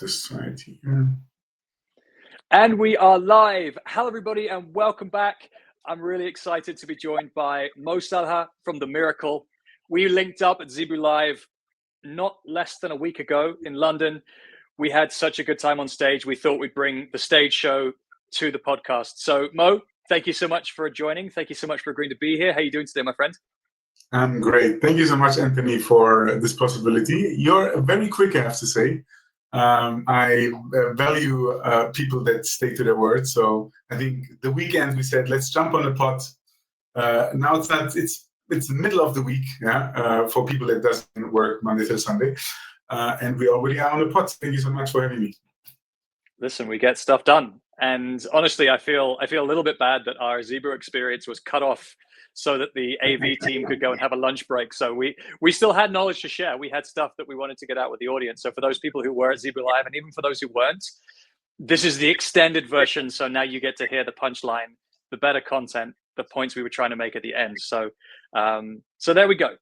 the society. Yeah. And we are live. Hello, everybody, and welcome back. I'm really excited to be joined by Salha from The Miracle. We linked up at Zebu Live not less than a week ago in London. We had such a good time on stage. We thought we'd bring the stage show to the podcast. So, Mo, thank you so much for joining. Thank you so much for agreeing to be here. How are you doing today, my friend? I'm great. Thank you so much, Anthony, for this possibility. You're very quick, I have to say. I value people that stay to their word. So I think the weekend we said, let's jump on the pot. Now it's the middle of the week, for people that doesn't work Monday till Sunday. And we already are on the pot. Thank you so much for having me. Listen, we get stuff done. And honestly, I feel a little bit bad that our Zebu experience was cut off so that the AV team could go and have a lunch break. So we still had knowledge to share. We had stuff that we wanted to get out with the audience. So for those people who were at Zebu Live, and even for those who weren't, this is the extended version. So now you get to hear the punchline, the better content, the points we were trying to make at the end. So there we go.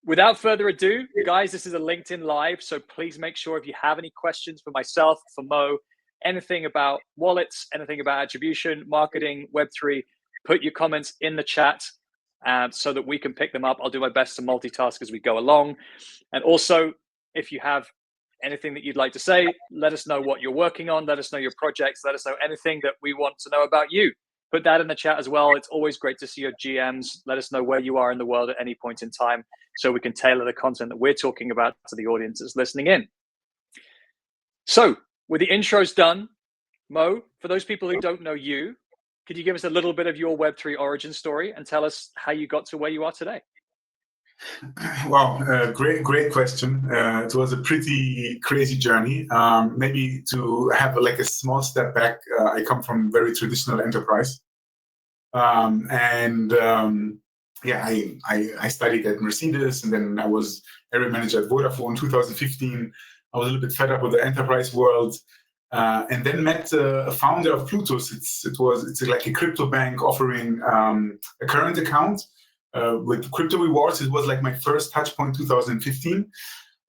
Without further ado, guys, this is a LinkedIn Live. So please make sure if you have any questions for myself, for Mo, anything about wallets, anything about attribution, marketing, Web3, put your comments in the chat so that we can pick them up. I'll do my best to multitask as we go along. And also, if you have anything that you'd like to say, let us know what you're working on. Let us know your projects. Let us know anything that we want to know about you. Put that in the chat as well. It's always great to see your GMs. Let us know where you are in the world at any point in time so we can tailor the content that we're talking about to the audience that's listening in. So with the intros done, Mo, for those people who don't know you, could you give us a little bit of your Web3 origin story and tell us how you got to where you are today? Wow, great question. It was a pretty crazy journey. Maybe to have like a small step back, I come from very traditional enterprise. I studied at Mercedes, and then I was area manager at Vodafone in 2015. I was a little bit fed up with the enterprise world. And then met a founder of Plutus. It's like a crypto bank offering a current account with crypto rewards. It was like my first touch point, 2015.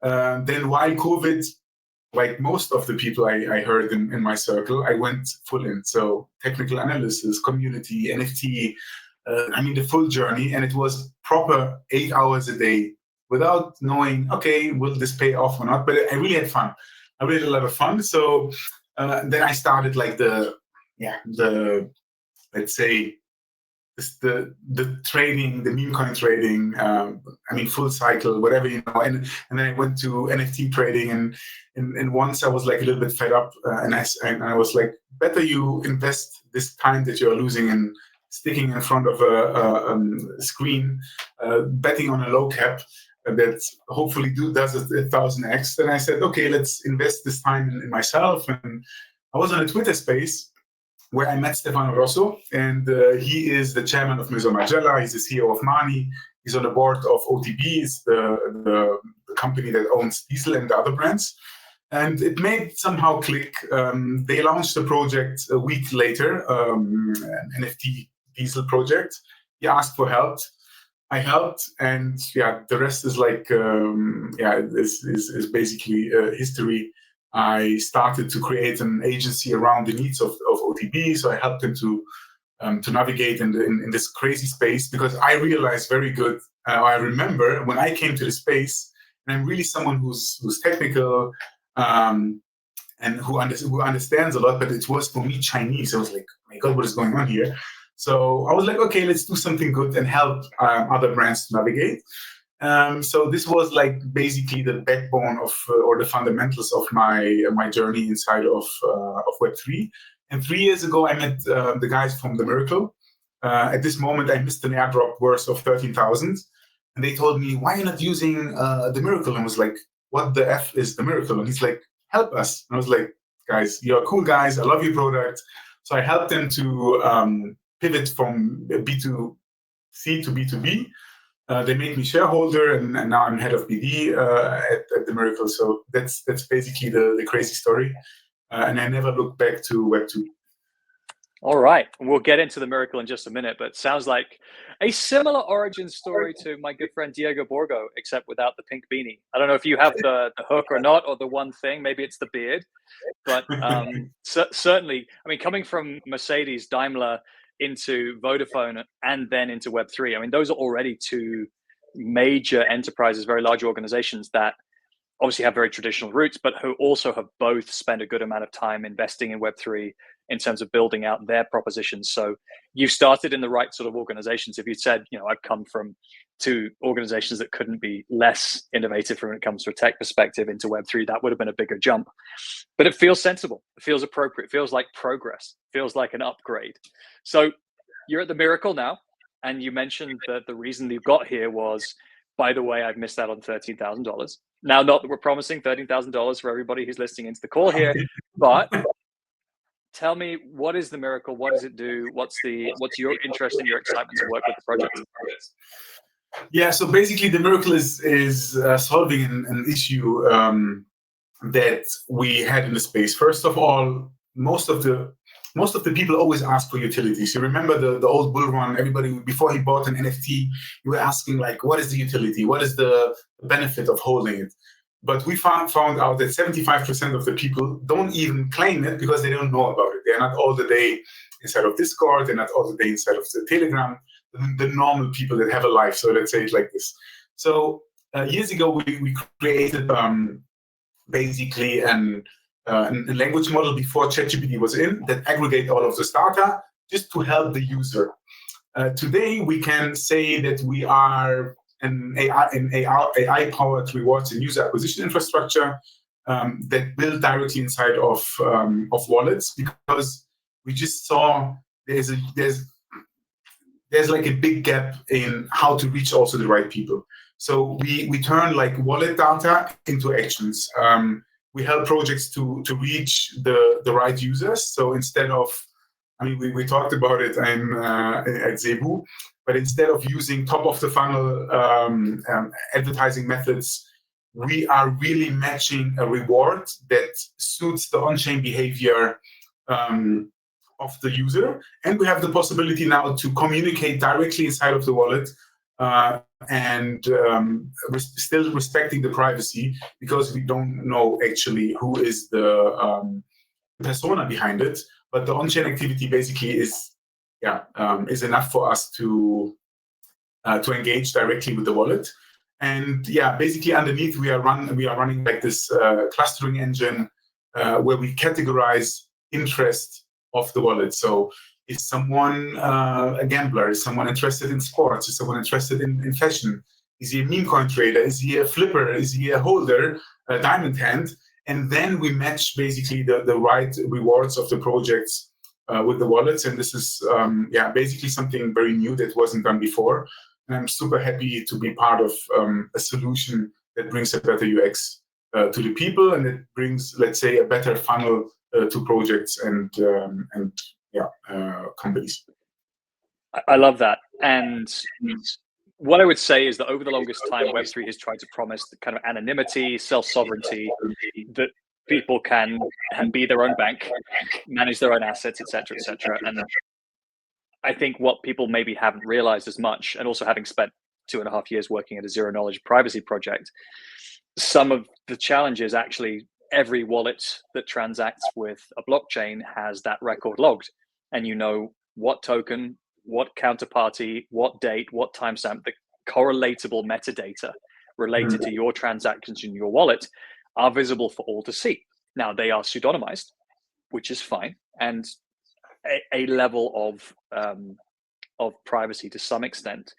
Then while COVID, like most of the people I heard in my circle, I went full in. So technical analysis, community, NFT, the full journey. And it was proper 8 hours a day without knowing, okay, will this pay off or not? But I really had fun. I really had a lot of fun. So then I started like the trading, the meme coin trading. Full cycle, whatever, And then I went to NFT trading, and once I was like a little bit fed up, and I was like, better you invest this time that you're losing in sticking in front of a screen, betting on a low cap. That hopefully does 1,000x. Then I said, okay, let's invest this time in myself. And I was on a Twitter space where I met Stefano Rosso, and he is the chairman of Maison Margiela. He's the CEO of Mani. He's on the board of OTB, it's the company that owns Diesel and the other brands. And it made somehow click. They launched the project a week later, an NFT Diesel project. He asked for help. I helped, and the rest is like, this is basically history. I started to create an agency around the needs of OTB, so I helped them to navigate in this crazy space, because I realized very good. I remember when I came to the space, and I'm really someone who's technical and who understands a lot, but it was for me Chinese. I was like, oh my God, what is going on here? So I was like, okay, let's do something good and help other brands to navigate. So this was like basically the backbone of or the fundamentals of my journey inside of Web3. And 3 years ago, I met the guys from The Miracle. At this moment, I missed an airdrop worth of 13,000. And they told me, why are you not using The Miracle? And I was like, what the F is The Miracle? And he's like, help us. And I was like, guys, you're cool guys. I love your product. So I helped them to pivot from B2C to B2B. They made me shareholder, and now I'm head of BD at The Miracle. So that's basically the crazy story. And I never looked back to Web2. All right, we'll get into the miracle in just a minute, but sounds like a similar origin story to my good friend Diego Borgo, except without the pink beanie. I don't know if you have the hook or not, or the one thing, maybe it's the beard, but certainly, I mean, coming from Mercedes, Daimler into Vodafone and then into Web3, I mean, those are already two major enterprises, very large organizations that obviously have very traditional roots, but who also have both spent a good amount of time investing in Web3 in terms of building out their propositions. So you started in the right sort of organizations. If you said, you know, I've come from two organizations that couldn't be less innovative when it comes to a tech perspective into Web3, that would have been a bigger jump. But it feels sensible. It feels appropriate. It feels like progress. It feels like an upgrade. So you're at the miracle now. And you mentioned that the reason you got here was, by the way, I've missed out on $13,000. Now, not that we're promising $13,000 for everybody who's listening into the call here, but tell me, what is the miracle? What does it do? What's your interest and your excitement to work with the project? Yeah, so basically the miracle is solving an issue that we had in the space. First of all, most of the people always ask for utilities. You remember the old bull run, everybody, before he bought an NFT, you were asking, like, what is the utility? What is the benefit of holding it? But we found out that 75% of the people don't even claim it because they don't know about it. They're not all the day inside of Discord. They're not all the day inside of the Telegram, the normal people that have a life. So let's say it like this. So years ago, we created basically a language model before ChatGPT was in that aggregate all of this data just to help the user. Today, we can say that we are an AI-powered rewards and user acquisition infrastructure that build directly inside of wallets, because we just saw there's like a big gap in how to reach also the right people. So we turn like wallet data into actions. We help projects to reach the right users. So instead of, I mean, we talked about it at Zebu, but instead of using top of the funnel advertising methods, we are really matching a reward that suits the on-chain behavior of the user. And we have the possibility now to communicate directly inside of the wallet and still respecting the privacy, because we don't know actually who is the persona behind it. But the on-chain activity basically is enough for us to engage directly with the wallet. And yeah, basically underneath we are running like this clustering engine where we categorize interest of the wallet. So is someone a gambler? Is someone interested in sports? Is someone interested in fashion? Is he a meme coin trader? Is he a flipper? Is he a holder, a diamond hand? And then we match basically the right rewards of the projects with the wallets. And this is basically something very new that wasn't done before. And I'm super happy to be part of a solution that brings a better UX to the people, and it brings, let's say, a better funnel to projects and companies. I love that. And what I would say is that over the longest time, Web3 has tried to promise the kind of anonymity, self-sovereignty, that people can be their own bank, manage their own assets, et cetera, et cetera. And I think what people maybe haven't realized as much, and also having spent 2.5 years working at a zero knowledge privacy project, some of the challenges, actually every wallet that transacts with a blockchain has that record logged, and you know what token, what counterparty, what date, what timestamp, the correlatable metadata related to your transactions in your wallet are visible for all to see. Now, they are pseudonymized, which is fine, and a level of privacy to some extent.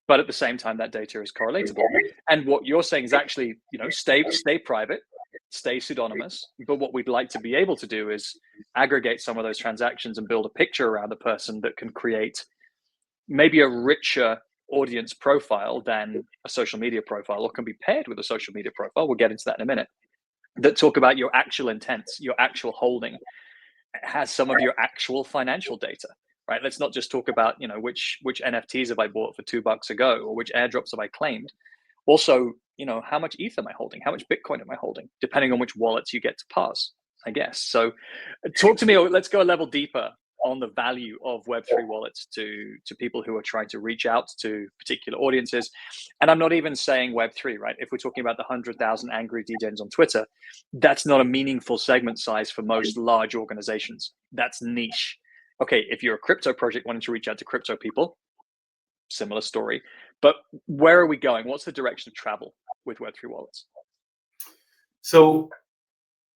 But at the same time, that data is correlatable. And what you're saying is actually, you know, stay private, stay pseudonymous. But what we'd like to be able to do is aggregate some of those transactions and build a picture around the person that can create maybe a richer audience profile than a social media profile, or can be paired with a social media profile. We'll get into that in a minute. That talk about your actual intents, your actual holding, has some of your actual financial data. Right? Let's not just talk about, you know, which NFTs have I bought for $2 ago, or which airdrops have I claimed. Also, you know, how much ETH am I holding? How much Bitcoin am I holding? Depending on which wallets you get to pass, I guess. So talk to me, let's go a level deeper. on the value of Web3 wallets to people who are trying to reach out to particular audiences. And I'm not even saying Web3, right? If we're talking about the 100,000 angry DJs on Twitter, that's not a meaningful segment size for most large organizations. That's niche. Okay, if you're a crypto project wanting to reach out to crypto people, similar story. But where are we going? What's the direction of travel with Web3 wallets? So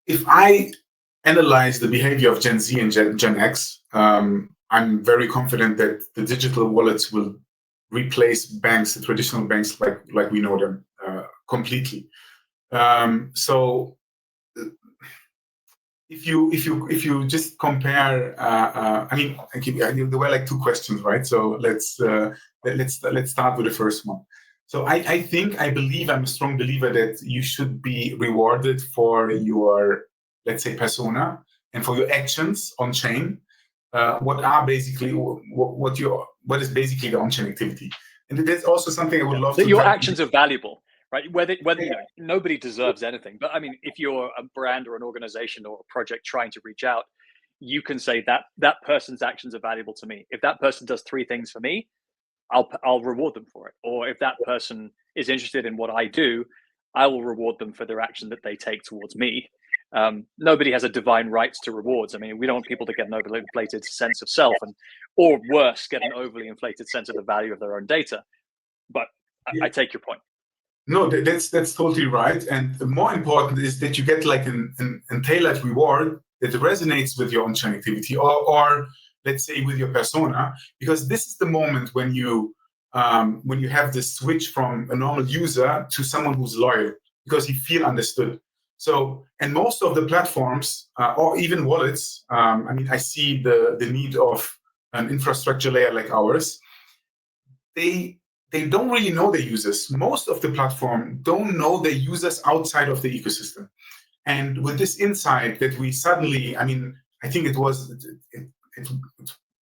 if I analyze the behavior of Gen Z and Gen X, I'm very confident that the digital wallets will replace banks, the traditional banks like we know them, completely. So if you just compare, I mean, there were like two questions, right? So let's start with the first one. So I believe, I'm a strong believer that you should be rewarded for your, let's say, persona and for your actions on chain. What is basically the on-chain activity, and that's also something I would love to. Your actions are valuable, right? Whether nobody deserves anything, but I mean, if you're a brand or an organization or a project trying to reach out, you can say that person's actions are valuable to me. If that person does 3 things for me, I'll reward them for it. Or if that person is interested in what I do, I will reward them for their action that they take towards me. Nobody has a divine right to rewards. I mean, we don't want people to get an overly inflated sense of self, or worse, get an overly inflated sense of the value of their own data. But I take your point. No, that's totally right. And more important is that you get like a tailored reward that resonates with your on-chain activity, or let's say with your persona, because this is the moment when you have this switch from a normal user to someone who's loyal, because you feel understood. So, and most of the platforms, or even wallets, I mean, I see the need of an infrastructure layer like ours. They don't really know their users. Most of the platform don't know their users outside of the ecosystem. And with this insight that we suddenly, I mean, I think it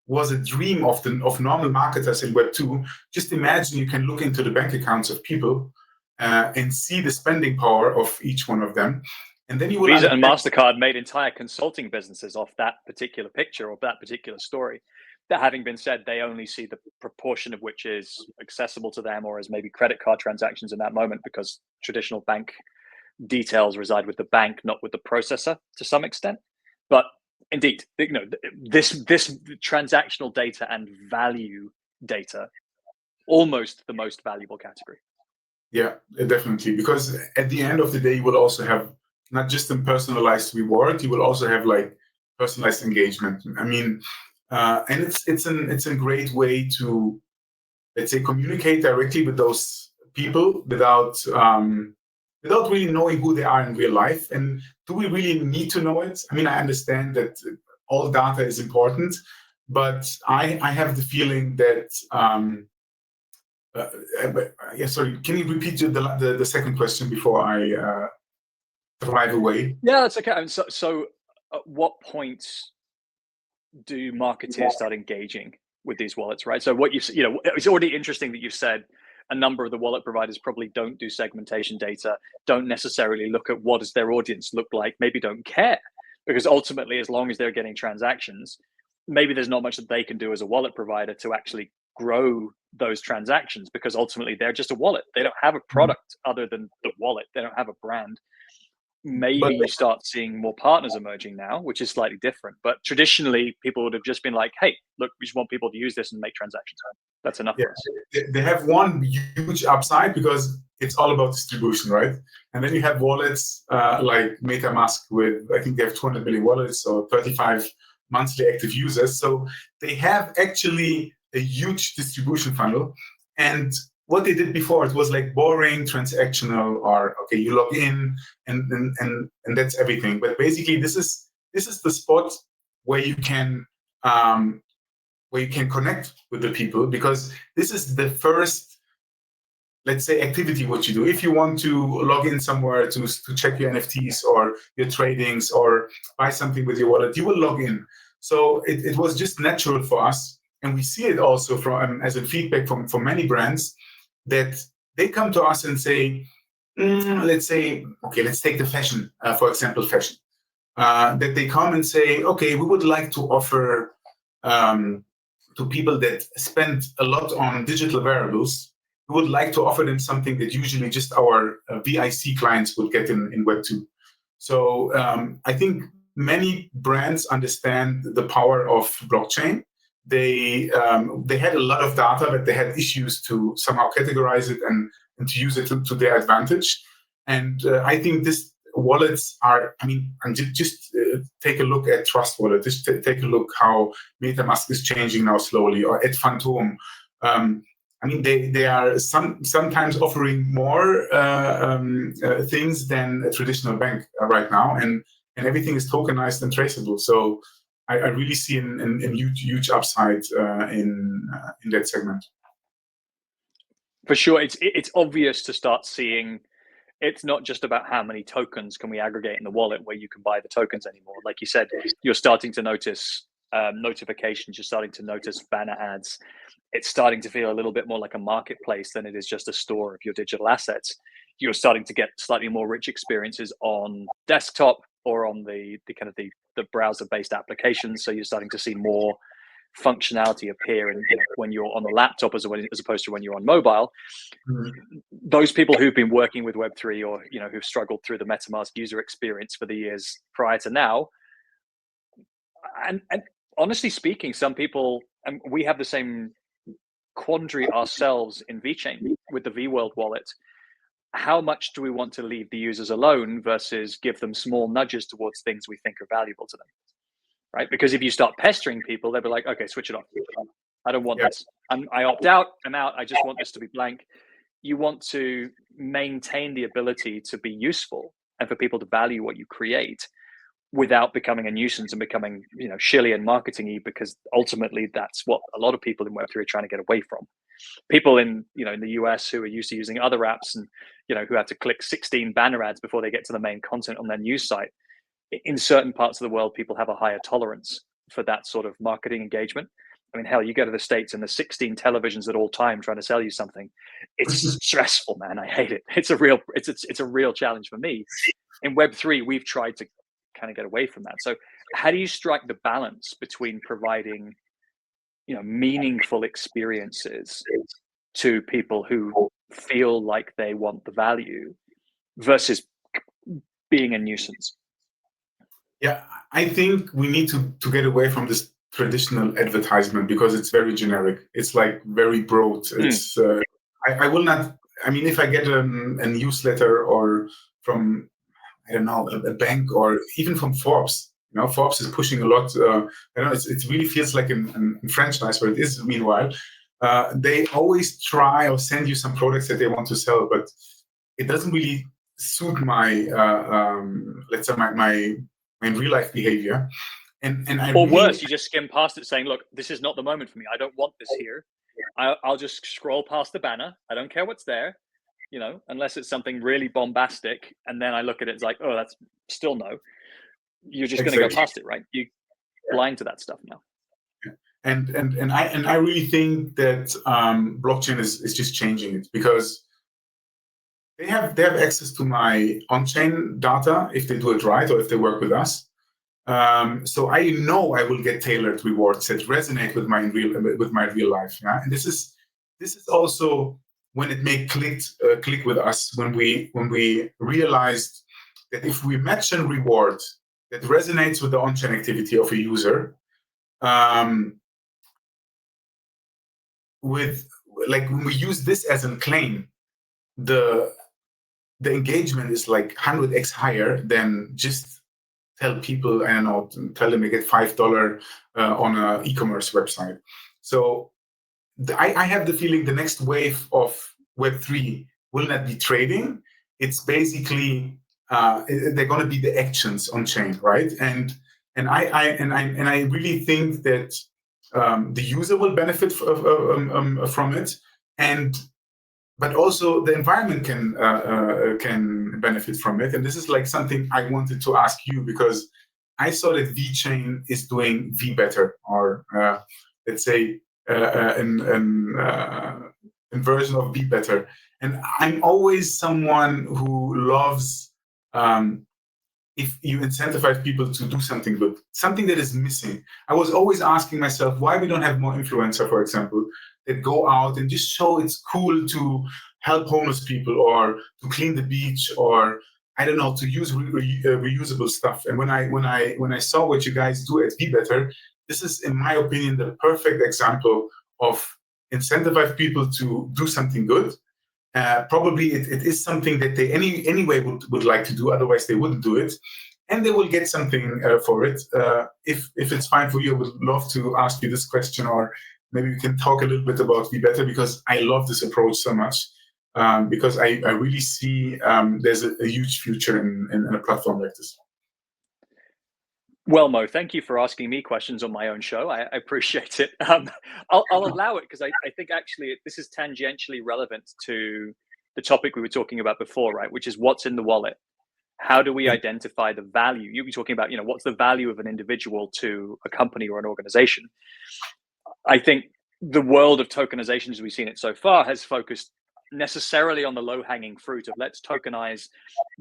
was a dream of normal marketers in Web2. Just imagine you can look into the bank accounts of people and see the spending power of each one of them. And then you will Visa and MasterCard made entire consulting businesses off that particular picture, or that particular story. That having been said, they only see the proportion of which is accessible to them, or as maybe credit card transactions in that moment, because traditional bank details reside with the bank, not with the processor to some extent. But indeed, this transactional data and value data, almost the most valuable category. Yeah, definitely. Because at the end of the day, you will also have not just a personalized reward, you will also have like personalized engagement. I mean, and it's a great way to, let's say, communicate directly with those people without really knowing who they are in real life. And do we really need to know it? I mean, I understand that all data is important, but I have the feeling that yeah, sorry, can you repeat the second question before I drive away? Yeah, that's okay. And so at what point do marketeers start engaging with these wallets, right? So what it's already interesting that you've said a number of the wallet providers probably don't do segmentation data, don't necessarily look at what does their audience look like, maybe don't care, because ultimately, as long as they're getting transactions, maybe there's not much that they can do as a wallet provider to actually grow those transactions, because ultimately they're just a wallet. They don't have a product other than the wallet. They don't have a brand. Maybe you start seeing more partners emerging now, which is slightly different. But traditionally, people would have just been like, hey, look, we just want people to use this and make transactions. That's enough for us. They have one huge upside because it's all about distribution, right? And then you have wallets like MetaMask with, I think they have 200 million wallets or 35 monthly active users. So they have actually a huge distribution funnel. And what they did before, it was like boring, transactional, or okay, you log in and that's everything. But basically, this is the spot where you can connect with the people, because this is the first, let's say, activity what you do. If you want to log in somewhere to check your NFTs or your tradings or buy something with your wallet, you will log in. So it was just natural for us, and we see it also from as a feedback from many brands, that they come to us and say, let's say, okay, let's take the fashion, for example, fashion. That they come and say, okay, we would like to offer to people that spend a lot on digital variables, we would like to offer them something that usually just our VIC clients would get in Web2. So I think many brands understand the power of blockchain. They had a lot of data, but they had issues to somehow categorize it and to use it to their advantage. And I think this wallets are, I mean, and just take a look at Trust Wallet. Just take a look how MetaMask is changing now slowly, or at Phantom. I mean, they are sometimes offering more things than a traditional bank right now, and everything is tokenized and traceable. So I really see a huge upside in that segment. For sure, it's obvious to start seeing. It's not just about how many tokens can we aggregate in the wallet where you can buy the tokens anymore. Like you said, you're starting to notice notifications. You're starting to notice banner ads. It's starting to feel a little bit more like a marketplace than it is just a store of your digital assets. You're starting to get slightly more rich experiences on desktop or on the kind of the browser-based applications. So you're starting to see more functionality appear and when you're on the laptop as opposed to when you're on mobile. Those people who've been working with Web3 or who've struggled through the MetaMask user experience for the years prior to now, and honestly speaking, some people, and we have the same quandary ourselves in VeChain with the vWorld wallet. How much do we want to leave the users alone versus give them small nudges towards things we think are valuable to them? Right? Because if you start pestering people, they'll be like, okay, switch it off. I don't want this. I opt out. I'm out. I just want this to be blank. You want to maintain the ability to be useful and for people to value what you create without becoming a nuisance and becoming, shilly and marketing-y, because ultimately that's what a lot of people in Web3 are trying to get away from. People in, in the US who are used to using other apps and, who have to click 16 banner ads before they get to the main content on their news site. In certain parts of the world, people have a higher tolerance for that sort of marketing engagement. I mean, hell, you go to the States and there's 16 televisions at all time trying to sell you something. It's stressful, man. I hate it. It's a real challenge for me. In Web3, we've tried to kind of get away from that. So how do you strike the balance between providing, meaningful experiences to people who feel like they want the value versus being a nuisance? Yeah, I think we need to get away from this traditional advertisement because it's very generic. It's like very broad. It's I will not. I mean, if I get a newsletter or from I don't know a bank or even from Forbes, Forbes is pushing a lot. It really feels like a franchise, where it is. Meanwhile, they always try or send you some products that they want to sell, but it doesn't really suit my let's say my in real life behavior, and or worse, you just skim past it, saying, "Look, this is not the moment for me. I don't want this here. I'll just scroll past the banner. I don't care what's there, unless it's something really bombastic." And then I look at it, it's like, "Oh, that's still no." You're just going to go past it, right? You're blind to that stuff now. And I really think that blockchain is just changing it, because they have access to my on-chain data if they do it right or if they work with us. So I know I will get tailored rewards that resonate with my real life. Yeah? And this is also when it made click with us, when we realized that if we match a reward that resonates with the on-chain activity of a user, when we use this as a claim, the engagement is like 100x higher than just tell people, I don't know, tell them they get $5 on an e-commerce website. So I have the feeling the next wave of Web3 will not be trading. It's basically they're going to be the actions on chain, right? And I really think that the user will benefit from it, but also the environment can benefit from it. And this is like something I wanted to ask you, because I saw that VeChain is doing V better, or let's say in version of V better. And I'm always someone who loves if you incentivize people to do something good, something that is missing. I was always asking myself why we don't have more influencers, for example, that go out and just show it's cool to help homeless people or to clean the beach or I don't know, to use reusable stuff. And when I saw what you guys do at Be Better, this is, in my opinion, the perfect example of incentivize people to do something good. Probably it is something that they anyway would like to do, otherwise they wouldn't do it, and they will get something for it. If it's fine for you, I would love to ask you this question, or maybe we can talk a little bit about Be Better, because I love this approach so much. Because I really see there's a huge future in a platform like this. Well, Mo, thank you for asking me questions on my own show. I appreciate it. I'll allow it because I think actually this is tangentially relevant to the topic we were talking about before, right? Which is what's in the wallet. How do we identify the value? You were talking about, what's the value of an individual to a company or an organization? I think the world of tokenization, as we've seen it so far, has focused necessarily on the low-hanging fruit of let's tokenize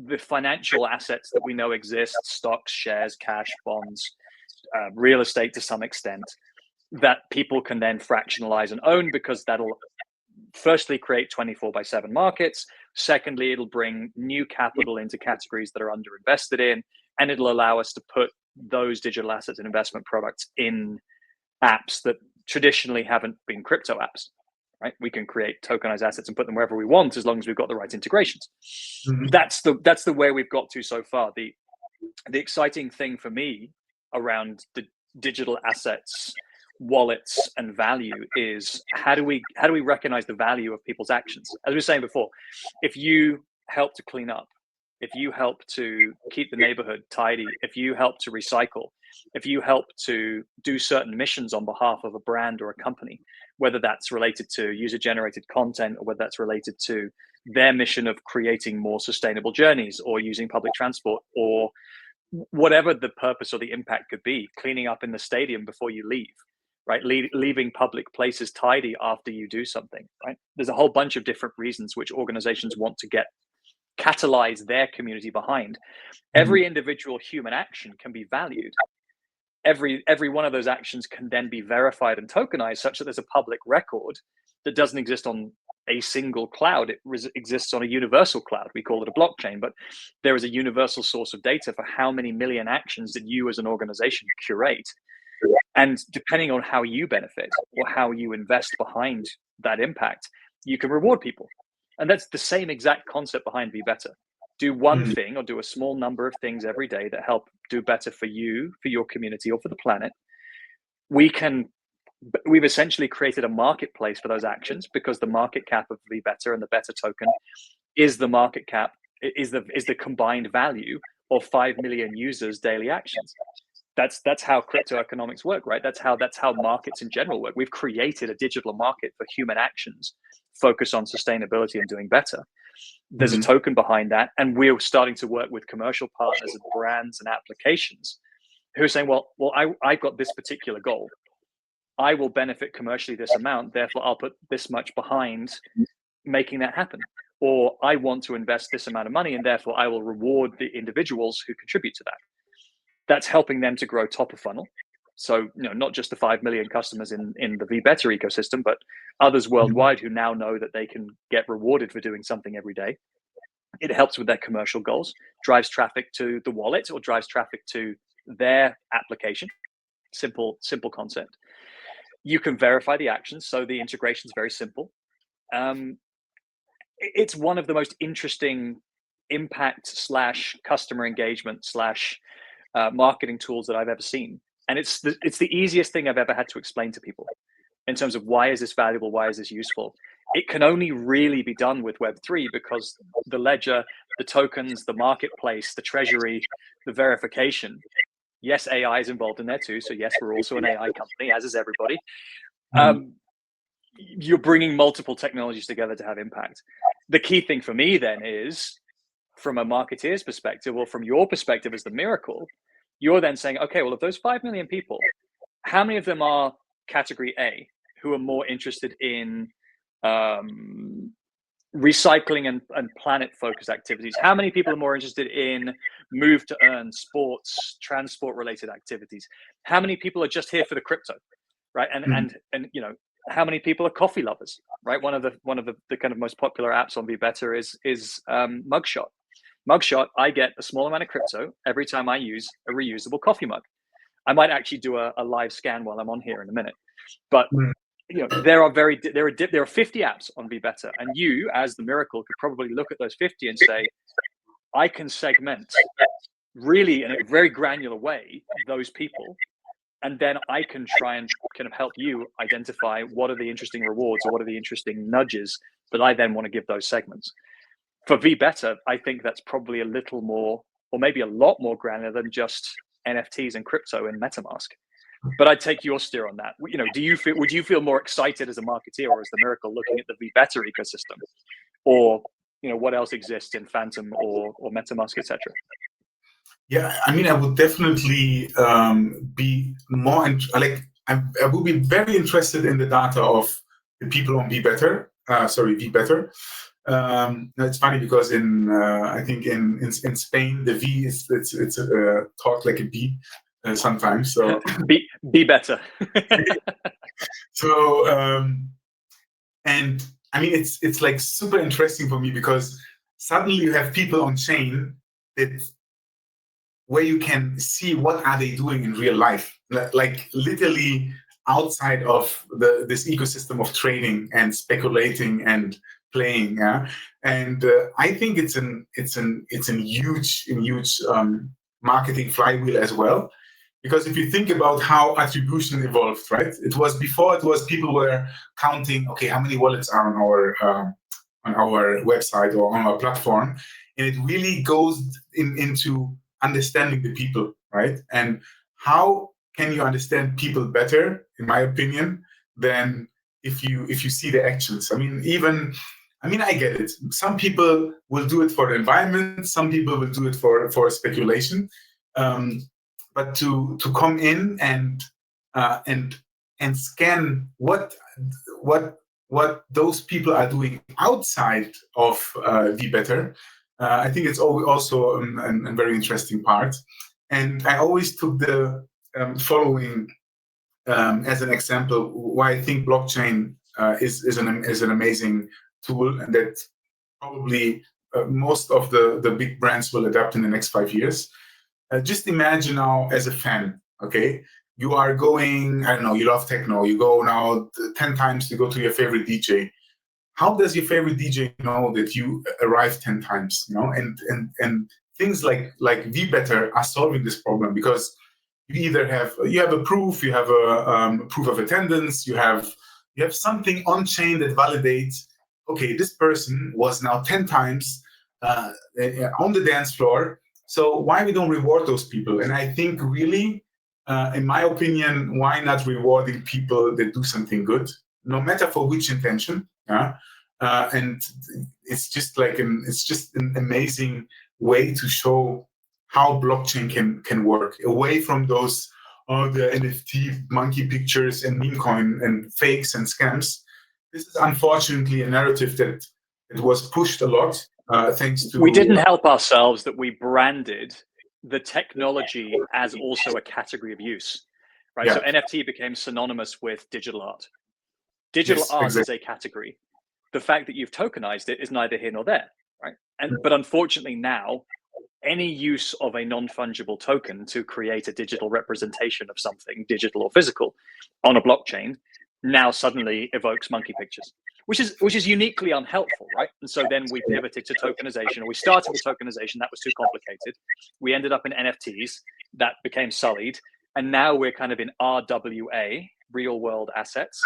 the financial assets that we know exist, stocks, shares, cash, bonds, real estate to some extent, that people can then fractionalize and own, because that'll firstly create 24/7 markets. Secondly, it'll bring new capital into categories that are underinvested in, and it'll allow us to put those digital assets and investment products in apps that traditionally haven't been crypto apps. Right? We can create tokenized assets and put them wherever we want, as long as we've got the right integrations. Mm-hmm. That's the way we've got to so far. The exciting thing for me around the digital assets, wallets, and value is how do we recognize the value of people's actions? As we were saying before, if you help to clean up, if you help to keep the neighborhood tidy, if you help to recycle, if you help to do certain missions on behalf of a brand or a company, whether that's related to user-generated content or whether that's related to their mission of creating more sustainable journeys or using public transport or whatever the purpose or the impact could be, cleaning up in the stadium before you leave, right? Leaving public places tidy after you do something, right? There's a whole bunch of different reasons which organizations want to catalyze their community behind. Every individual human action can be valued. Every one of those actions can then be verified and tokenized such that there's a public record that doesn't exist on a single cloud. It exists on a universal cloud. We call it a blockchain, but there is a universal source of data for how many million actions that you as an organization curate. And depending on how you benefit or how you invest behind that impact, you can reward people. And that's the same exact concept behind Be Better. Do one thing or do a small number of things every day that help do better for you, for your community, or for the planet. We've essentially created a marketplace for those actions, because the market cap of Be Better and the Better token is the market cap, is the combined value of 5 million users' daily actions. That's how crypto economics work, right? That's how markets in general work. We've created a digital market for human actions, focus on sustainability and doing better. There's a token behind that, and we're starting to work with commercial partners and brands and applications who are saying, well, I've got this particular goal. I will benefit commercially this amount, therefore I'll put this much behind making that happen. Or I want to invest this amount of money, and therefore I will reward the individuals who contribute to that. That's helping them to grow top of funnel. So, not just the 5 million customers in the Be Better ecosystem, but others worldwide who now know that they can get rewarded for doing something every day. It helps with their commercial goals, drives traffic to the wallet or drives traffic to their application. Simple concept. You can verify the actions, so the integration is very simple. It's one of the most interesting impact / customer engagement / marketing tools that I've ever seen. And it's the easiest thing I've ever had to explain to people in terms of why is this valuable, why is this useful. It can only really be done with Web3 because the ledger, the tokens, the marketplace, the treasury, the verification. Yes, AI is involved in there too. So yes, we're also an AI company, as is everybody. You're bringing multiple technologies together to have impact. The key thing for me then is, from a marketeer's perspective, or from your perspective as the miracle, you're then saying, okay, well, of those 5 million people, how many of them are category A, who are more interested in recycling and planet focused activities. How many people are more interested in move to earn, sports, transport related activities? How many people are just here for the crypto, right? And you know, how many people are coffee lovers, right? One of the kind of most popular apps on Be Better is Mugshot. Mugshot, I get a small amount of crypto every time I use a reusable coffee mug. I might actually do a live scan while I'm on here in a minute, but you know, there are 50 apps on Be Better, and you, as the Miracle, could probably look at those 50 and say, I can segment really in a very granular way those people, and then I can try and kind of help you identify what are the interesting rewards or what are the interesting nudges that I then want to give those segments. For Be Better, I think that's probably a little more, or maybe a lot more granular than just NFTs and crypto in MetaMask. But I'd take your steer on that. You know, would you feel more excited as a marketeer or as the Miracle looking at the Be Better ecosystem, or you know what else exists in Phantom or MetaMask, etc.? Yeah, I mean, I would definitely be more I would be very interested in the data of the people on Be Better. Be Better. It's funny because I think in Spain the V is it's talked like a B sometimes. So be better. So and I mean it's like super interesting for me because suddenly you have people on chain where you can see what are they doing in real life, like literally outside of this ecosystem of trading and speculating and playing. Yeah, and I think it's a huge marketing flywheel as well, because if you think about how attribution evolved, right? It was people were counting, okay, how many wallets are on our website or on our platform, and it really goes into understanding the people, right? And how can you understand people better, in my opinion, than if you see the actions? I mean, I get it. Some people will do it for the environment. Some people will do it for speculation. But to come in and scan what those people are doing outside of Be Better, I think it's also a very interesting part. And I always took the following as an example why I think blockchain is an amazing tool, and that probably most of the big brands will adapt in the next 5 years. Just imagine now as a fan, okay? You are going, I don't know, you love techno, you go now 10 times to go to your favorite DJ. How does your favorite DJ know that you arrived 10 times? You know, and things like Be Better are solving this problem, because you either have a proof, you have a proof of attendance, you have something on chain that validates, okay, this person was now 10 times on the dance floor. So why we don't reward those people? And I think really, in my opinion, why not rewarding people that do something good, no matter for which intention? And it's just an amazing way to show how blockchain can work away from those the NFT monkey pictures and meme coin and fakes and scams. This is unfortunately a narrative that it was pushed a lot. Thanks to we didn't help ourselves that we branded the technology as also a category of use, right? Yeah. So NFT became synonymous with digital art. Digital art exactly. Is a category. The fact that you've tokenized it is neither here nor there, right? But unfortunately now, any use of a non-fungible token to create a digital representation of something, digital or physical, on a blockchain, now suddenly evokes monkey pictures, which is uniquely unhelpful, right? And so then we pivoted to tokenization, or we started with tokenization. That was too complicated. We ended up in NFTs. That became sullied. And now we're kind of in RWA, real world assets,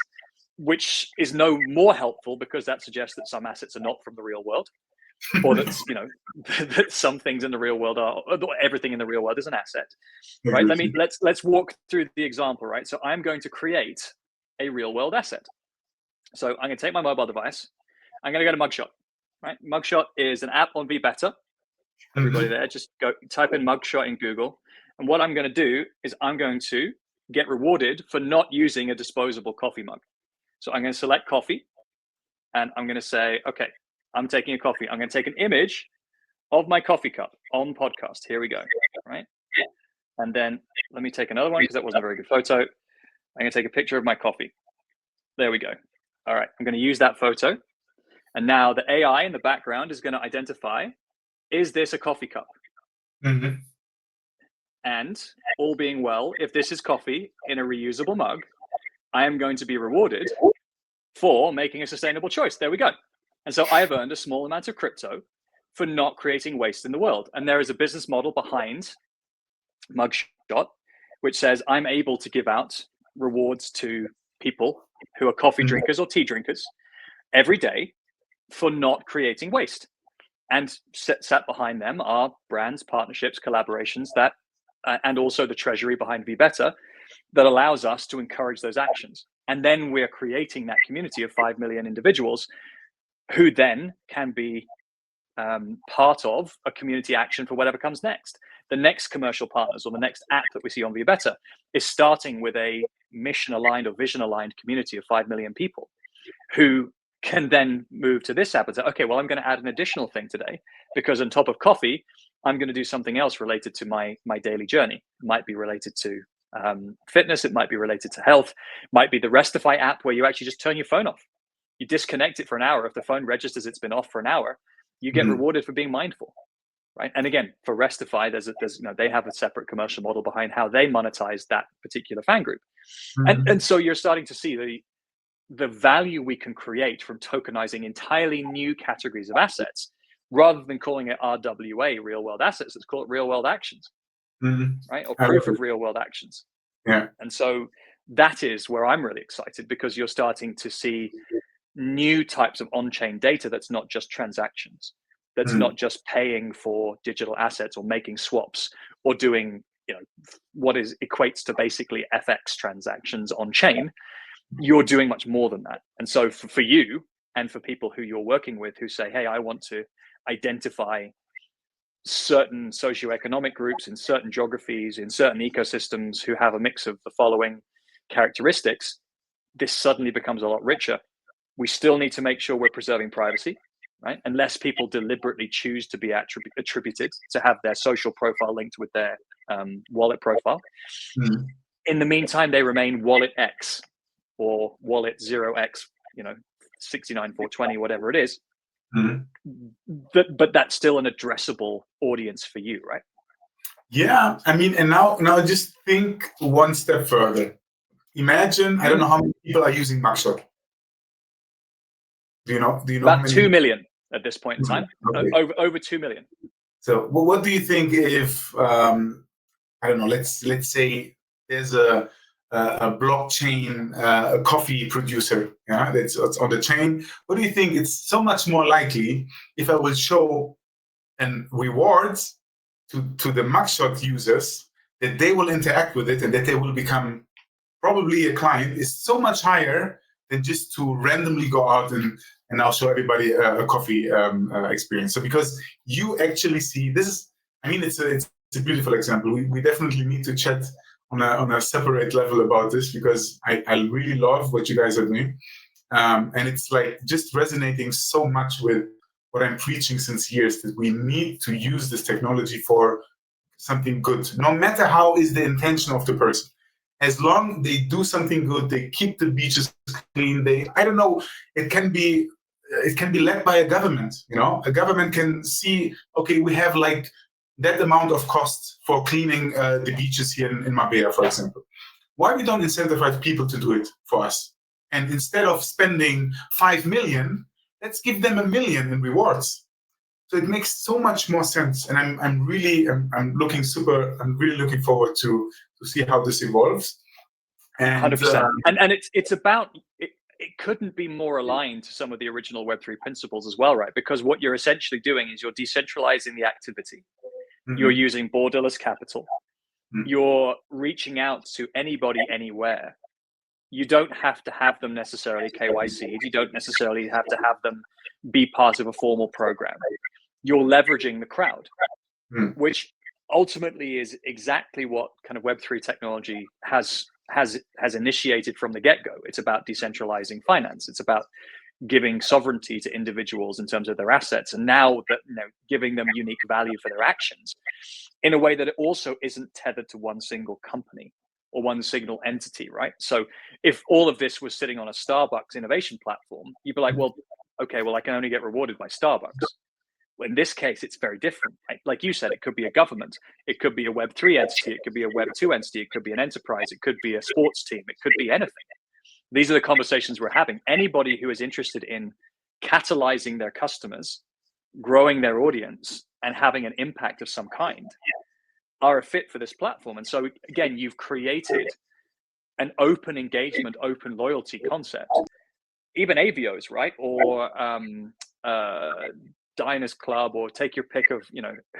which is no more helpful because that suggests that some assets are not from the real world, or that, you know, that some things in the real world are, everything in the real world is an asset, right? Let's walk through the example, right? So I'm going to create a real world asset. So I'm going to take my mobile device. I'm going to go to Mugshot, right? Mugshot is an app on Be Better. Everybody there, just go type in Mugshot in Google. And what I'm going to do is I'm going to get rewarded for not using a disposable coffee mug. So I'm going to select coffee, and I'm going to say, okay, I'm taking a coffee. I'm going to take an image of my coffee cup on podcast. Here we go. Right. And then let me take another one because that wasn't a very good photo. I'm going to take a picture of my coffee. There we go. All right. I'm going to use that photo. And now the AI in the background is going to identify, is this a coffee cup? Mm-hmm. And all being well, if this is coffee in a reusable mug, I am going to be rewarded for making a sustainable choice. There we go. And so I have earned a small amount of crypto for not creating waste in the world. And there is a business model behind Mugshot, which says I'm able to give out rewards to people who are coffee drinkers or tea drinkers every day for not creating waste. And sat behind them are brands, partnerships, collaborations that, and also the treasury behind Be Better, that allows us to encourage those actions. And then we're creating that community of 5 million individuals who then can be part of a community action for whatever comes next. The next commercial partners or the next app that we see on Be Better is starting with a mission aligned or vision aligned community of 5 million people who can then move to this app and say, okay, well, I'm going to add an additional thing today because on top of coffee, I'm going to do something else related to my daily journey. It might be related to fitness. It might be related to health. It might be the Restify app where you actually just turn your phone off. You disconnect it for an hour. If the phone registers it's been off for an hour, you get rewarded for being mindful, right? And again, for Restify, there's they have a separate commercial model behind how they monetize that particular fan group. And so you're starting to see the value we can create from tokenizing entirely new categories of assets, rather than calling it RWA, real world assets. Let's call it real world actions, right? Or proof of real world actions. Yeah. And so that is where I'm really excited, because you're starting to see new types of on-chain data that's not just transactions, that's not just paying for digital assets or making swaps or doing, what equates to basically FX transactions on chain. You're doing much more than that. And so for you and for people who you're working with who say, hey, I want to identify certain socioeconomic groups in certain geographies, in certain ecosystems who have a mix of the following characteristics, this suddenly becomes a lot richer. We still need to make sure we're preserving privacy, right? Unless people deliberately choose to be attributed to have their social profile linked with their wallet profile. In the meantime, they remain wallet X or wallet 0x, 69420, whatever it is. But that's still an addressable audience for you, right? Yeah, I mean, and now just think one step further. Imagine, I don't know how many people are using Mugshot. Do you know? About 2 million at this point in time. Okay. Over 2 million. So, well, what do you think if I don't know? Let's say there's a blockchain a coffee producer, that's on the chain. What do you think? It's so much more likely if I will show and rewards to the Mugshot users that they will interact with it and that they will become probably a client, is so much higher than just to randomly go out and now show everybody a coffee experience. So because you actually see this, it's a beautiful example. We definitely need to chat on a separate level about this, because I really love what you guys are doing, and it's like just resonating so much with what I'm preaching since years, that we need to use this technology for something good, no matter how is the intention of the person. As long they do something good, they keep the beaches clean. It can be led by a government. A government can see, okay, we have like that amount of cost for cleaning the beaches here in Marbella, for example. Why we don't incentivize people to do it for us? And instead of spending 5 million, let's give them 1 million in rewards. So it makes so much more sense. And I'm really looking forward to see how this evolves. And 100%. And it's about it couldn't be more aligned to some of the original Web3 principles as well, right? Because what you're essentially doing is you're decentralizing the activity. You're using borderless capital. You're reaching out to anybody, anywhere. You don't have to have them necessarily KYC'd. You don't necessarily have to have them be part of a formal program. You're leveraging the crowd, which ultimately is exactly what kind of Web3 technology has initiated from the get-go. It's about decentralizing finance. It's about giving sovereignty to individuals in terms of their assets, and now that, giving them unique value for their actions in a way that it also isn't tethered to one single company or one single entity, right? So if all of this was sitting on a Starbucks innovation platform, you'd be like, well, okay, well, I can only get rewarded by Starbucks. Well, in this case, it's very different. Right? Like you said, it could be a government, it could be a Web3 entity, it could be a Web2 entity, it could be an enterprise, it could be a sports team, it could be anything. These are the conversations we're having. Anybody who is interested in catalyzing their customers, growing their audience, and having an impact of some kind are a fit for this platform. And so again, you've created an open engagement, open loyalty concept. Even AVOs, right? Or Diners Club, or take your pick of,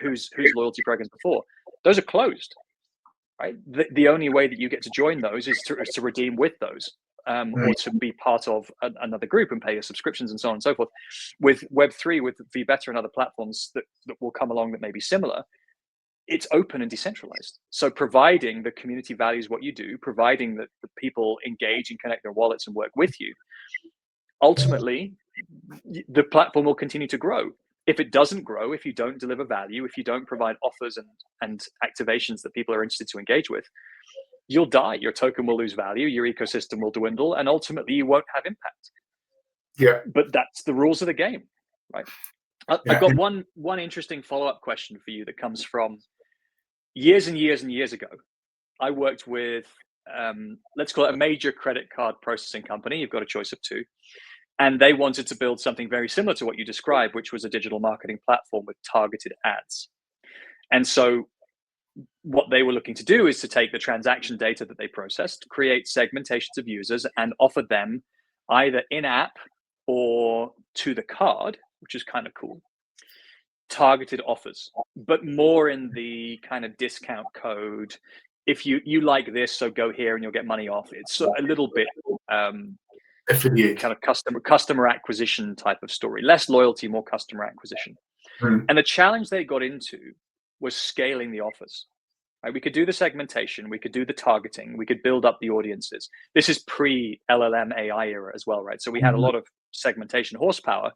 whose loyalty programs before. Those are closed, right? The only way that you get to join those is to redeem with those. Or to be part of another group and pay your subscriptions and so on and so forth. With Web3, with VBetter and other platforms that will come along that may be similar, it's open and decentralized. So providing the community values what you do, providing that the people engage and connect their wallets and work with you, ultimately, the platform will continue to grow. If it doesn't grow, if you don't deliver value, if you don't provide offers and activations that people are interested to engage with, you'll die. Your token will lose value, your ecosystem will dwindle, and ultimately you won't have impact. Yeah. But that's the rules of the game, right? I've got one interesting follow-up question for you that comes from years and years and years ago. I worked with, let's call it a major credit card processing company. You've got a choice of two. And they wanted to build something very similar to what you described, which was a digital marketing platform with targeted ads. And so what they were looking to do is to take the transaction data that they processed, create segmentations of users, and offer them either in-app or to the card, which is kind of cool, targeted offers, but more in the kind of discount code. If you like this, so go here and you'll get money off. It's a little bit affiliate, kind of customer acquisition type of story, less loyalty, more customer acquisition. And the challenge they got into was scaling the offers. Right? We could do the segmentation, we could do the targeting, we could build up the audiences. This is pre-LLM AI era as well, right? So we had a lot of segmentation horsepower,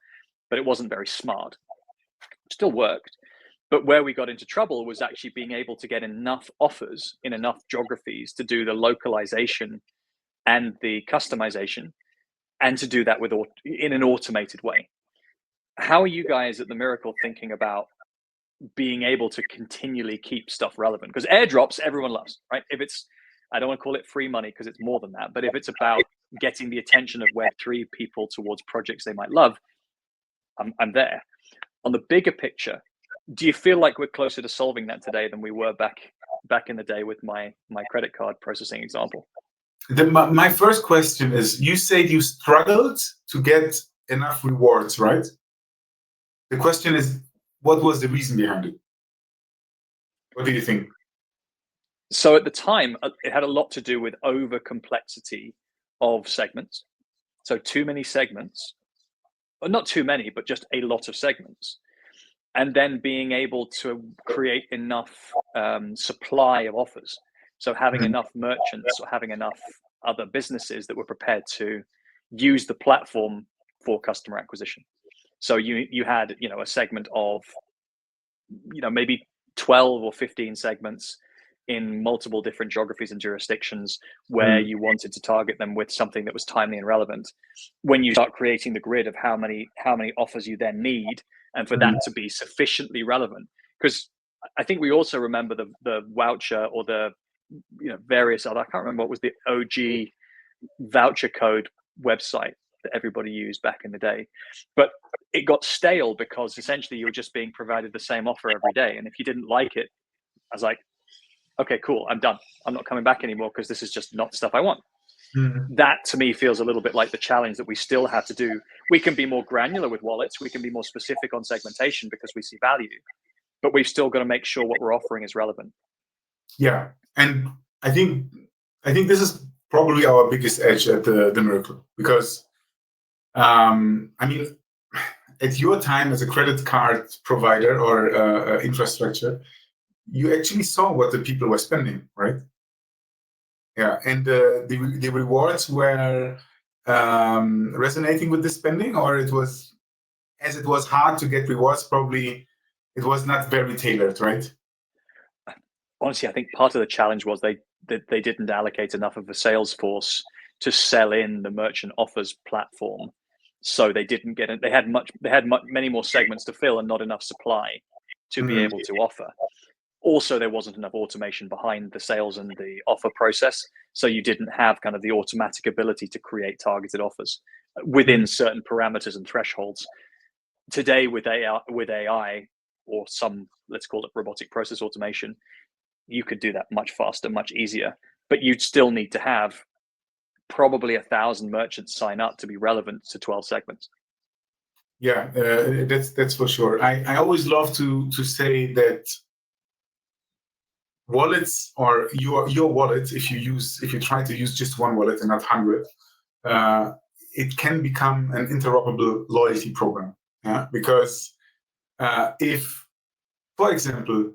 but it wasn't very smart. It still worked. But where we got into trouble was actually being able to get enough offers in enough geographies to do the localization and the customization, and to do that in an automated way. How are you guys at The Miracle thinking about being able to continually keep stuff relevant? Because airdrops, everyone loves, right? If it's, I don't want to call it free money because it's more than that, but if it's about getting the attention of Web3 people towards projects they might love, I'm there. On the bigger picture, do you feel like we're closer to solving that today than we were back in the day with my credit card processing example? My first question is, you said you struggled to get enough rewards, right? The question is, what was the reason behind it? What do you think? So at the time, it had a lot to do with over complexity of segments. So too many segments, or not too many, but just a lot of segments. And then being able to create enough supply of offers. So having enough merchants or having enough other businesses that were prepared to use the platform for customer acquisition. So you had, a segment of, maybe 12 or 15 segments in multiple different geographies and jurisdictions where you wanted to target them with something that was timely and relevant. When you start creating the grid of how many offers you then need, and for that to be sufficiently relevant, because I think we also remember the voucher or the various other, I can't remember what was the OG voucher code website that everybody used back in the day, but it got stale because essentially you were just being provided the same offer every day, and if you didn't like it, I was like, okay, cool, I'm done, I'm not coming back anymore because this is just not stuff I want. That to me feels a little bit like the challenge that we still have to do. We can be more granular with wallets, we can be more specific on segmentation because we see value, but we've still got to make sure what we're offering is relevant. Yeah, and I think this is probably our biggest edge at the Miracle, because at your time as a credit card provider or infrastructure, you actually saw what the people were spending, right? Yeah, and the rewards were resonating with the spending, or it was, as it was hard to get rewards, probably it was not very tailored, right? Honestly, I think part of the challenge was they didn't allocate enough of a sales force to sell in the merchant offers platform, so they didn't get it. They had many more segments to fill and not enough supply to be able to offer. Also, there wasn't enough automation behind the sales and the offer process, so you didn't have kind of the automatic ability to create targeted offers within certain parameters and thresholds. Today, with AI or some, let's call it robotic process automation, you could do that much faster, much easier, but you'd still need to have probably 1,000 merchants sign up to be relevant to 12 segments. Yeah, that's for sure. I always love to say that wallets, or your wallet, if you try to use just one wallet and not 100, it can become an interoperable loyalty program. Yeah, because if, for example,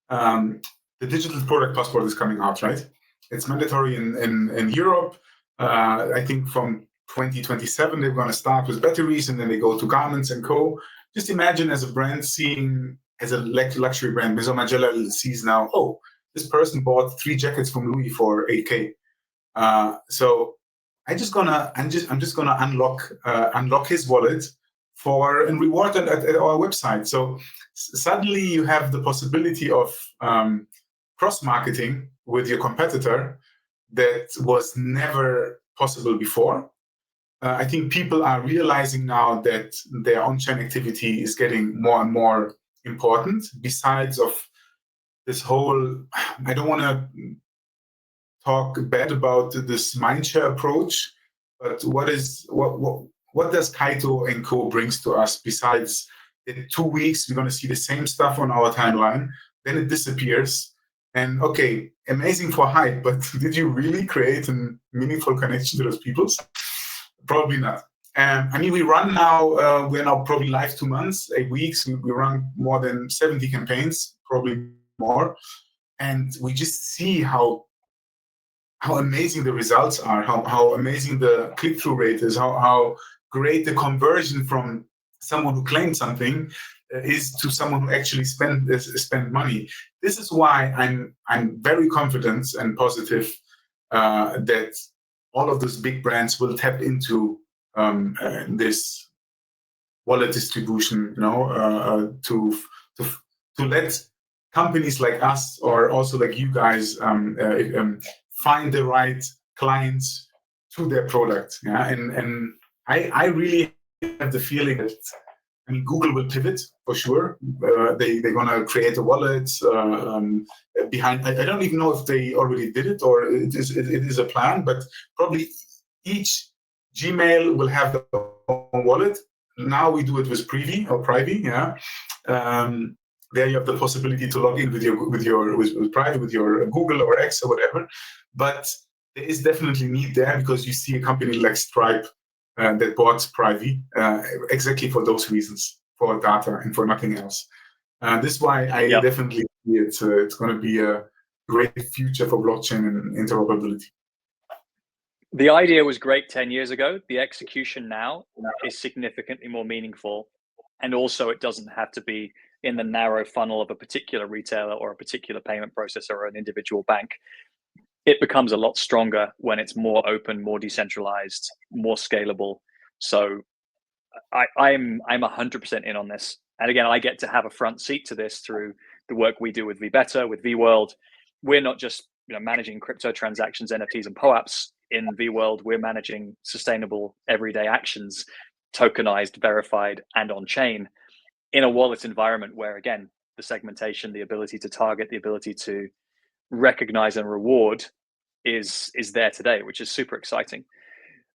the digital product passport is coming out, right? It's mandatory in Europe. I think from 2027 they're going to start with batteries, and then they go to garments and co. Just imagine, as a brand, seeing, as a luxury brand, Maison Margiela sees now, oh, this person bought 3 jackets from Louis for 8K. So I'm just gonna unlock his wallet for and reward it at our website. So suddenly you have the possibility of cross-marketing with your competitor that was never possible before. I think people are realizing now that their on-chain activity is getting more and more important. Besides of this whole, I don't want to talk bad about this mindshare approach, but what does Kaito and Co brings to us, besides in 2 weeks we're going to see the same stuff on our timeline, then it disappears, and okay, amazing for hype, but did you really create a meaningful connection to those people? Probably not. I mean, we run now, we're now probably live 2 months, 8 weeks. We run more than 70 campaigns, probably more. And we just see how amazing the results are, how amazing the click-through rate is, how great the conversion from someone who claimed something is to someone who actually spend money. This is why I'm very confident and positive that all of those big brands will tap into this wallet distribution, to let companies like us, or also like you guys, find the right clients to their product. Yeah, and I really have the feeling that, I mean, Google will pivot for sure. They're gonna create a wallet behind. I don't even know if they already did it, or it is a plan. But probably each Gmail will have their own wallet. Now we do it with Privy or Privy. Yeah, there you have the possibility to log in with Privy, with your Google or X or whatever. But there is definitely need there, because you see a company like Stripe that bought Privy exactly for those reasons, for data and for nothing else. This is why I definitely see it's going to be a great future for blockchain and interoperability. The idea was great 10 years ago. The execution now is significantly more meaningful. And also, it doesn't have to be in the narrow funnel of a particular retailer or a particular payment processor or an individual bank. It becomes a lot stronger when it's more open, more decentralized, more scalable. So I'm 100% in on this. And again, I get to have a front seat to this through the work we do with VBetter, with VWorld. We're not just managing crypto transactions, NFTs, and POAPs in VWorld. We're managing sustainable everyday actions, tokenized, verified, and on chain, in a wallet environment where, again, the segmentation, the ability to target, the ability to recognize and reward is there today, which is super exciting.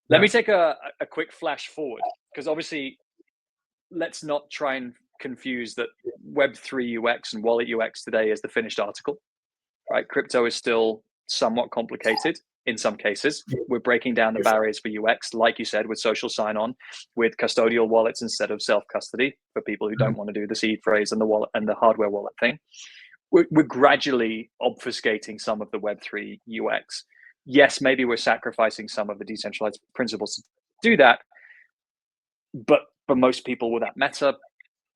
Let me take a quick flash forward, because obviously, let's not try and confuse that Web3 UX and wallet UX today is the finished article, right? Crypto is still somewhat complicated in some cases. We're breaking down the barriers for UX, like you said, with social sign-on, with custodial wallets instead of self-custody for people who don't want to do the seed phrase and the wallet and the hardware wallet thing. We're gradually obfuscating some of the Web3 UX. Yes, maybe we're sacrificing some of the decentralized principles do that. But for most people, will that matter?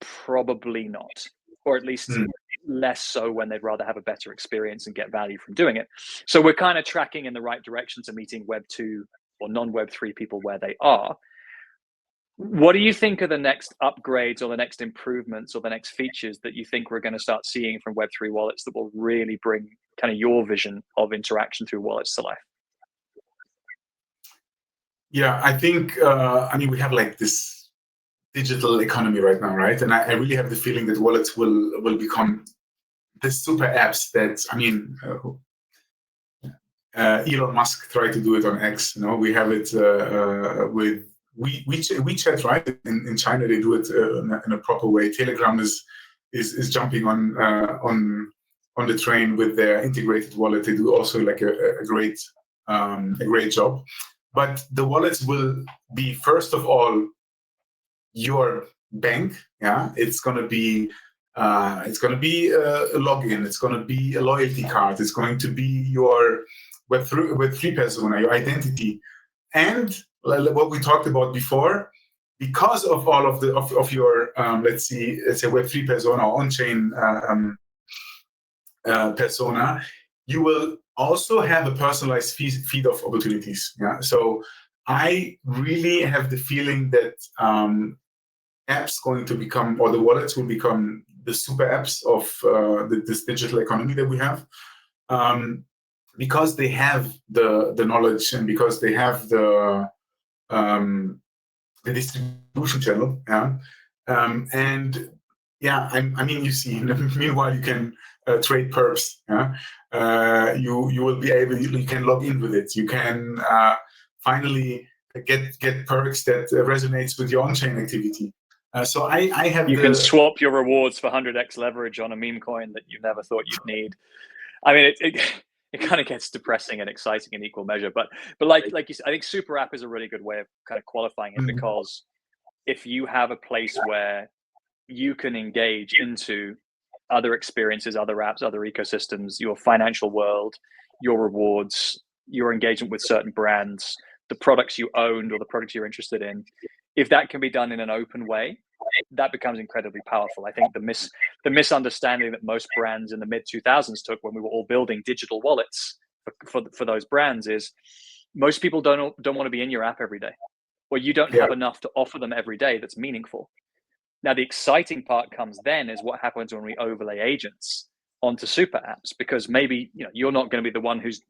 Probably not, or at least less so when they'd rather have a better experience and get value from doing it. So we're kind of tracking in the right direction to meeting Web 2 or non-Web 3 people where they are. What do you think are the next upgrades or the next improvements or the next features that you think we're going to start seeing from Web3 wallets that will really bring kind of your vision of interaction through wallets to life? Yeah, I think, I mean, we have like this digital economy right now, right? And I really have the feeling that wallets will become the super apps that, I mean, Elon Musk tried to do it on X. We have it with WeChat, right? In China, they do it in a proper way. Telegram is jumping on the train with their integrated wallet. They do also like a great job. But the wallets will be, first of all, your bank. Yeah, it's gonna be a login. It's gonna be a loyalty card. It's going to be your Web3 persona, your identity, and what we talked about before. Because of all of your let's say Web3 persona or on-chain persona, you will also have a personalized feed of opportunities. Yeah. So I really have the feeling that apps going to become, or the wallets will become, the super apps of this digital economy that we have, because they have the knowledge and because they have the distribution channel. Yeah. And yeah, I mean, you see, meanwhile, you can trade perps. Yeah. You will be able, you can log in with it. You can finally get perks that resonates with your on-chain activity. So I have you can swap your rewards for 100x leverage on a meme coin that you never thought you'd need. I mean, it kind of gets depressing and exciting in equal measure, but like you said, I think super app is a really good way of kind of qualifying it, because if you have a place where you can engage into other experiences, other apps, other ecosystems, your financial world, your rewards, your engagement with certain brands, the products you owned or the products you're interested in, if that can be done in an open way, that becomes incredibly powerful. I think the misunderstanding that most brands in the mid 2000s took when we were all building digital wallets for those brands is most people don't want to be in your app every day, or you don't have enough to offer them every day that's meaningful. Now, the exciting part comes then is what happens when we overlay agents onto super apps, because maybe you're not going to be the one who's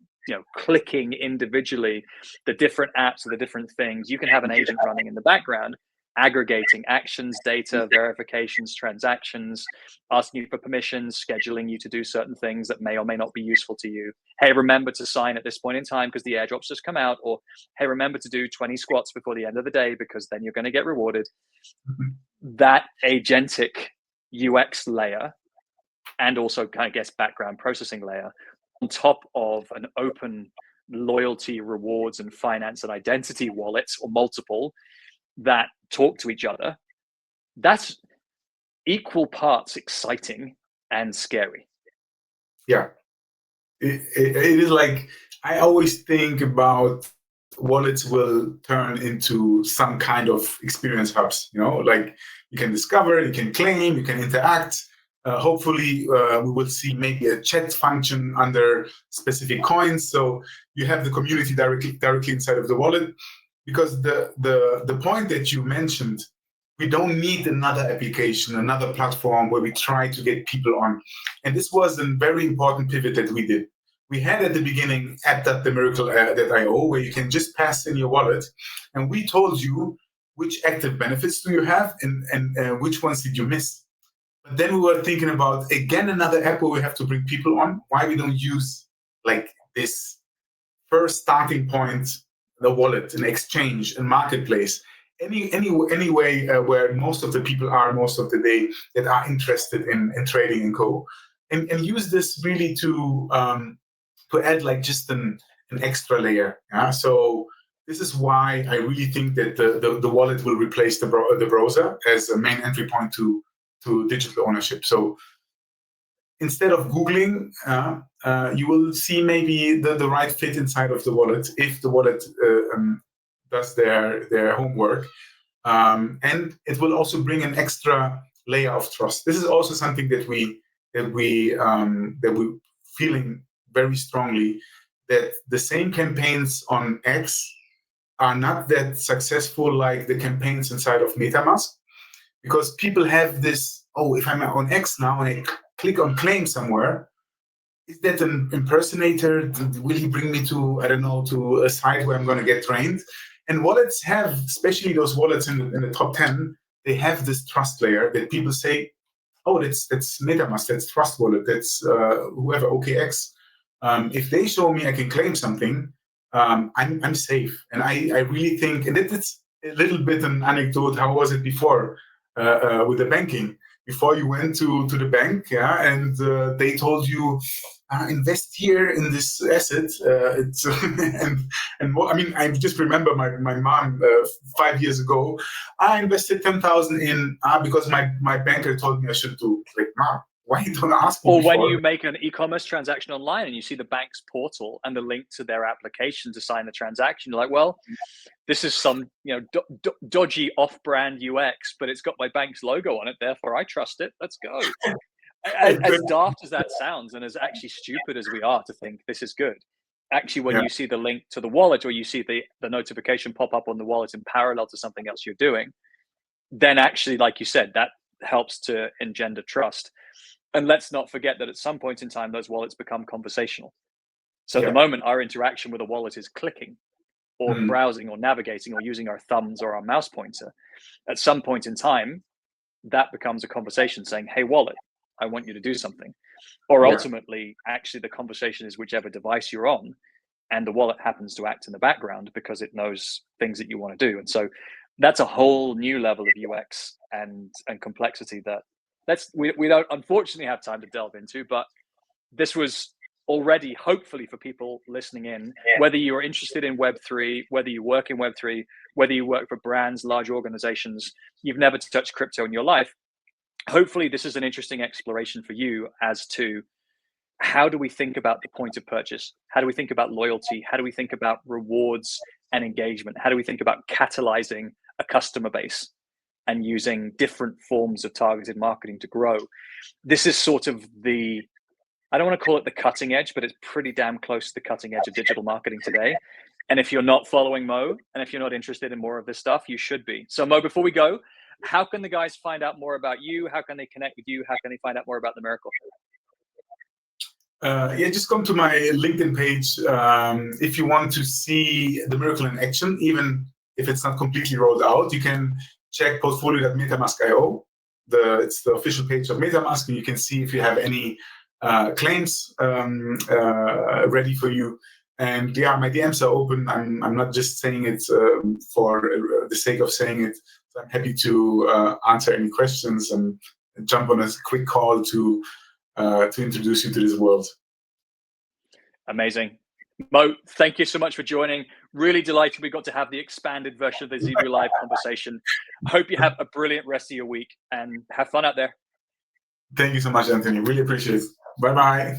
clicking individually the different apps or the different things. You can have an agent running in the background, aggregating actions, data, verifications, transactions, asking you for permissions, scheduling you to do certain things that may or may not be useful to you. Hey, remember to sign at this point in time because the airdrop's just come out. Or, hey, remember to do 20 squats before the end of the day because then you're going to get rewarded. That agentic UX layer, and also kind of guess background processing layer, on top of an open loyalty, rewards, and finance and identity wallets, or multiple, that talk to each other, that's equal parts exciting and scary. Yeah, it is like, I always think about wallets will turn into some kind of experience hubs. Like you can discover, you can claim, you can interact. Hopefully, we will see maybe a chat function under specific coins, so you have the community directly inside of the wallet. Because the point that you mentioned, we don't need another application, another platform where we try to get people on. And this was a very important pivot that we did. We had at the beginning app.themiracle.io, where you can just pass in your wallet, and we told you which active benefits do you have and which ones did you miss. But then we were thinking about, again, another app where we have to bring people on. Why we don't use like this first starting point, the wallet, an exchange, a marketplace, any way where most of the people are most of the day that are interested in trading and co, and use this really to add like just an extra layer. Yeah? So this is why I really think that the wallet will replace the browser as a main entry point to digital ownership. So instead of Googling, you will see maybe the right fit inside of the wallet if the wallet does their homework. And it will also bring an extra layer of trust. This is also something that we feeling very strongly, that the same campaigns on X are not that successful like the campaigns inside of MetaMask, because people have this, oh, if I'm on X now and I click on claim somewhere, is that an impersonator? Will he bring me to, I don't know, to a site where I'm going to get trained? And wallets have, especially those wallets in the top 10, they have this trust layer that people say, oh, that's MetaMask, that's Trust Wallet, that's whoever, OKX. If they show me I can claim something, I'm safe. And I really think, and it's a little bit an anecdote. How was it before with the banking? Before you went to the bank, yeah, and they told you, invest here in this asset. It's and more, I mean, I just remember my mom 5 years ago. I invested 10,000 in because my banker told me I should do. Like, Mom, why you don't ask me? Or before? when you make an e-commerce transaction online and you see the bank's portal and the link to their application to sign the transaction, you're like, well, this is some dodgy off-brand UX, but it's got my bank's logo on it, therefore I trust it. Let's go. As daft as that sounds, and as actually stupid as we are to think this is good, actually when you see the link to the wallet, or you see the notification pop up on the wallet in parallel to something else you're doing, then actually, like you said, that helps to engender trust. And let's not forget that at some point in time, those wallets become conversational. So at the moment, our interaction with a wallet is clicking or browsing or navigating or using our thumbs or our mouse pointer. At some point in time, that becomes a conversation saying, hey, wallet, I want you to do something. Or ultimately, actually, the conversation is whichever device you're on, and the wallet happens to act in the background because it knows things that you want to do. And so that's a whole new level of UX and complexity that we don't unfortunately have time to delve into, but this was already, hopefully for people listening in, whether you're interested in Web3, whether you work in Web3, whether you work for brands, large organizations, you've never touched crypto in your life. Hopefully this is an interesting exploration for you as to how do we think about the point of purchase? How do we think about loyalty? How do we think about rewards and engagement? How do we think about catalyzing a customer base and using different forms of targeted marketing to grow? This is sort of I don't want to call it the cutting edge, but it's pretty damn close to the cutting edge of digital marketing today. And if you're not following Mo, and if you're not interested in more of this stuff, you should be. So Mo, before we go, how can the guys find out more about you? How can they connect with you? How can they find out more about the Miracle? Just come to my LinkedIn page if you want to see the Miracle in action. Even if it's not completely rolled out, you can check portfolio.metamask.io. It's the official page of MetaMask, and you can see if you have any claims ready for you. And yeah, my DMs are open. I'm not just saying it for the sake of saying it. So I'm happy to answer any questions and jump on a quick call to introduce you to this world. Amazing. Mo, thank you so much for joining. Really delighted we got to have the expanded version of the Zebu Live conversation. I hope you have a brilliant rest of your week and have fun out there. Thank you so much, Anthony. Really appreciate it. Bye-bye.